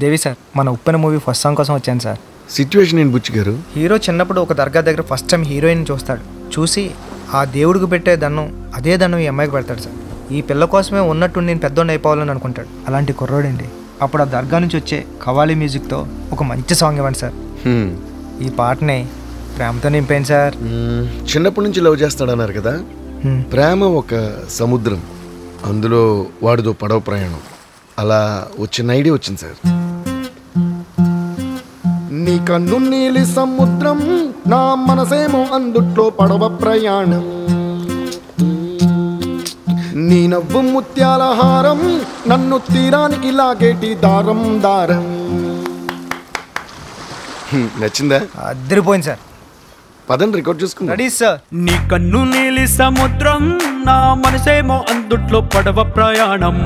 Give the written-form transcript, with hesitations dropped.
దేవి sir, మన ఉప్పెన movie first song కోసం వచ్చాను సార్. సిచ్యువేషన్ ఏంటి బుచ్చి గారు? హీరో చిన్నప్పుడు ఒక దర్గా దగ్గర ఫస్ట్ టైం హీరోయిన్ చూస్తాడు. చూసి ఆ దేవుడికి పెట్టే దండం అదే దండం ఈ అమ్మాయికి పెడతాడు సార్. ఈ పిల్ల కోసమే ఉన్నట్టు నేను పెద్దోడిని అయిపోవాలని అనుకుంటాడు. అలాంటి కుర్రోడండి. అప్పుడు ఆ దర్గా నుంచి వచ్చే కవాలి మ్యూజిక్తో ఒక మంచి సాంగ్ ఇవ్వండి సార్. ఈ పాటని ప్రేమతో నింపాను సార్. చిన్నప్పటి నుంచి లవ్ చేస్తాడన్నారు కదా. ప్రేమ ఒక సముద్రం, అందులో వాడిదో పడవ ప్రయాణం. అలా వచ్చిన ఐడియా వచ్చింది సార్. నీ కన్ను నీలి సముద్రం, నా మనసేమో అందుట్లో పడవ ప్రయాణం. నీ నవ్వు ముత్యాల హారం, నన్ను తీరానికి లాగేటి దారం దారం. నచ్చిందా? అదిరిపోయింది సార్. పదండి రికార్డ్ చేసుకుందాం. Ready sir. నీ కన్ను నీలి సముద్రం, నా మనసేమో అందుట్లో పడవ ప్రయాణం.